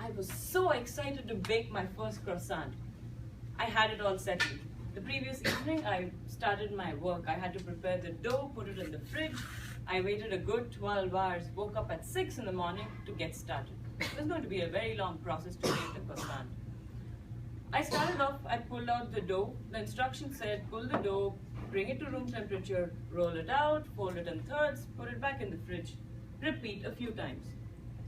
I was so excited to bake my first croissant. I had it all settled. The previous evening, I started my work. I had to prepare the dough, put it in the fridge. I waited a good 12 hours, woke up at 6 in the morning to get started. It was going to be a very long process to make the croissant. I started off, I pulled out the dough. The instructions said, pull the dough, bring it to room temperature, roll it out, fold it in thirds, put it back in the fridge. Repeat a few times.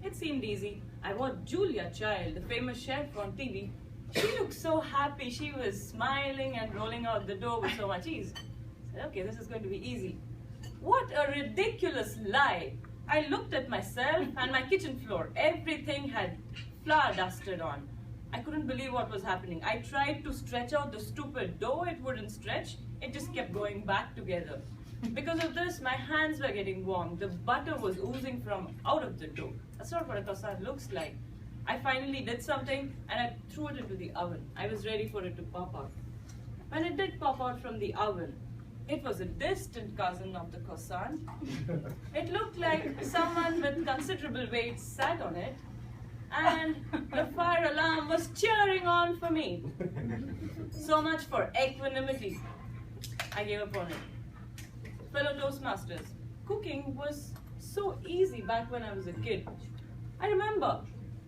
It seemed easy. I watched Julia Child, the famous chef on TV. She looked so happy. She was smiling and rolling out the dough with so much ease. I said, okay, this is going to be easy. What a ridiculous lie. I looked at myself and my kitchen floor. Everything had flour dusted on. I couldn't believe what was happening. I tried to stretch out the stupid dough. It wouldn't stretch. It just kept going back together. Because of this, my hands were getting warm. The butter was oozing from out of the dough. That's not what a croissant looks like. I finally did something and I threw it into the oven. I was ready for it to pop out. When it did pop out from the oven, it was a distant cousin of the croissant. It looked like someone with considerable weight sat on it, and the fire alarm was cheering on for me. So much for equanimity. I gave up on it. Fellow Toastmasters, cooking was so easy back when I was a kid. I remember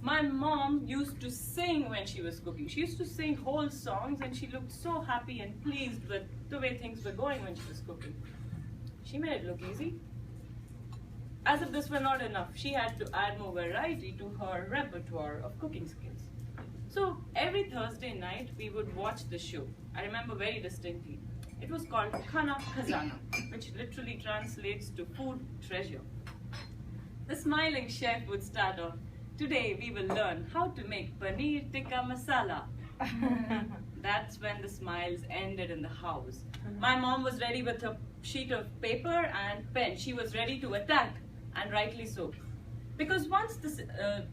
my mom used to sing when she was cooking. She used to sing whole songs and she looked so happy and pleased with the way things were going when she was cooking. She made it look easy. As if this were not enough, she had to add more variety to her repertoire of cooking skills. So every Thursday night we would watch the show. I remember very distinctly. It was called Khana Khazana, which literally translates to food treasure. The smiling chef would start off, today we will learn how to make paneer tikka masala. That's when the smiles ended in the house. My mom was ready with a sheet of paper and pen. She was ready to attack, and rightly so. Because once the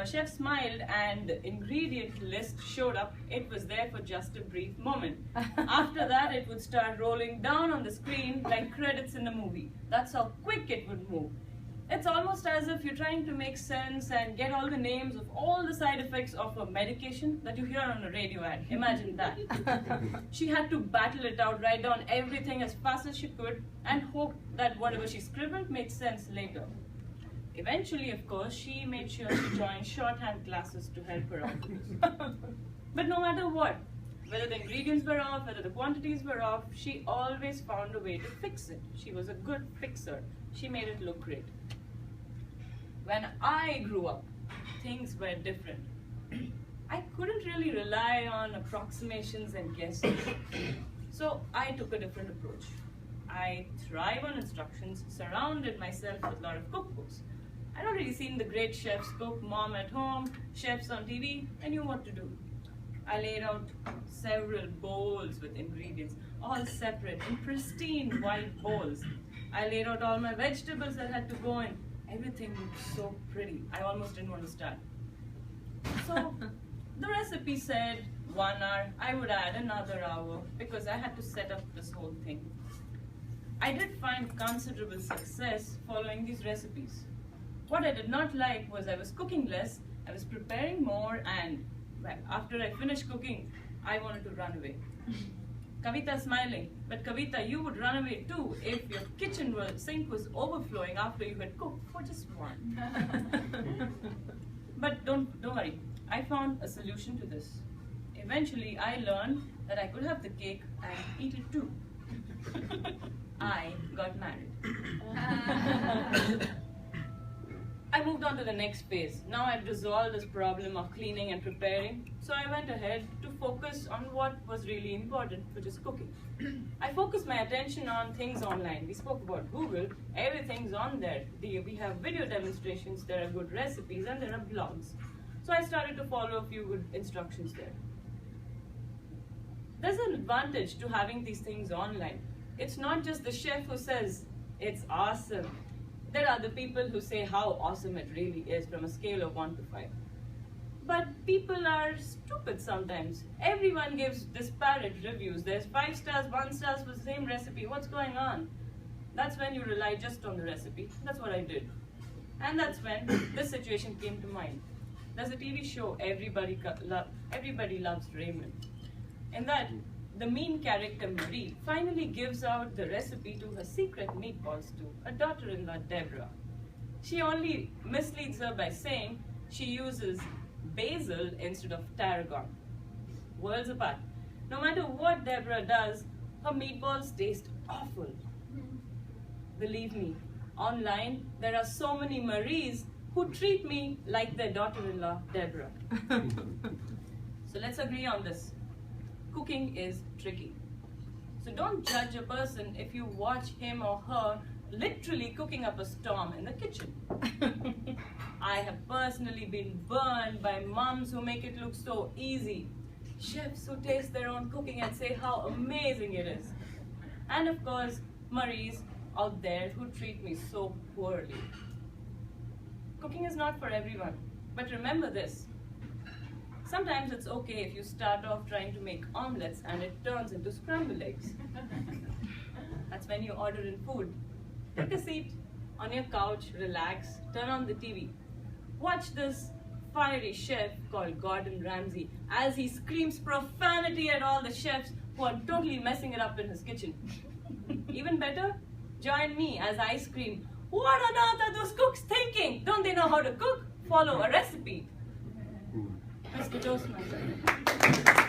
chef smiled and the ingredient list showed up, it was there for just a brief moment. After that, it would start rolling down on the screen like credits in a movie. That's how quick it would move. It's almost as if you're trying to make sense and get all the names of all the side effects of a medication that you hear on a radio ad. Imagine that. She had to battle it out, write down everything as fast as she could, and hope that whatever she scribbled made sense later. Eventually, of course, she made sure she joined shorthand classes to help her out. But no matter what, whether the ingredients were off, whether the quantities were off, she always found a way to fix it. She was a good fixer. She made it look great. When I grew up, things were different. I couldn't really rely on approximations and guesses. So I took a different approach. I thrive on instructions, surrounded myself with a lot of cookbooks. I'd already seen the great chefs cook, mom at home, chefs on TV. I knew what to do. I laid out several bowls with ingredients, all separate in pristine white bowls. I laid out all my vegetables that had to go in. Everything looked so pretty. I almost didn't want to start. So the recipe said 1 hour. I would add another hour because I had to set up this whole thing. I did find considerable success following these recipes. What I did not like was I was cooking less, I was preparing more, and well, after I finished cooking, I wanted to run away. Kavita smiling, but Kavita, you would run away too if your kitchen sink was overflowing after you had cooked for just one. But don't worry, I found a solution to this. Eventually, I learned that I could have the cake and eat it too. I got married. I moved on to the next phase. Now I'd resolved this problem of cleaning and preparing, so I went ahead to focus on what was really important, which is cooking. I focused my attention on things online. We spoke about Google, everything's on there. We have video demonstrations, there are good recipes, and there are blogs. So I started to follow a few good instructions there. There's an advantage to having these things online. It's not just the chef who says, it's awesome. There are the people who say how awesome it really is from a scale of 1 to 5. But people are stupid sometimes. Everyone gives disparate reviews. There's 5 stars, 1 star for the same recipe. What's going on? That's when you rely just on the recipe. That's what I did. And that's when this situation came to mind. There's a TV show, Everybody Loves Raymond. In that, the main character Marie finally gives out the recipe to her secret meatballs to a daughter-in-law, Deborah. She only misleads her by saying she uses basil instead of tarragon. Worlds apart. No matter what Deborah does, her meatballs taste awful. Believe me, online there are so many Maries who treat me like their daughter-in-law, Deborah. So let's agree on this. Cooking is tricky. So don't judge a person if you watch him or her literally cooking up a storm in the kitchen. I have personally been burned by moms who make it look so easy. Chefs who taste their own cooking and say how amazing it is. And of course, Maries out there who treat me so poorly. Cooking is not for everyone, but remember this. Sometimes it's okay if you start off trying to make omelets and it turns into scrambled eggs. That's when you order in food. Take a seat on your couch, relax, turn on the TV. Watch this fiery chef called Gordon Ramsay as he screams profanity at all the chefs who are totally messing it up in his kitchen. Even better, join me as I scream, "What on earth are those cooks thinking? Don't they know how to cook? Follow a recipe." Mr. Toastmaster.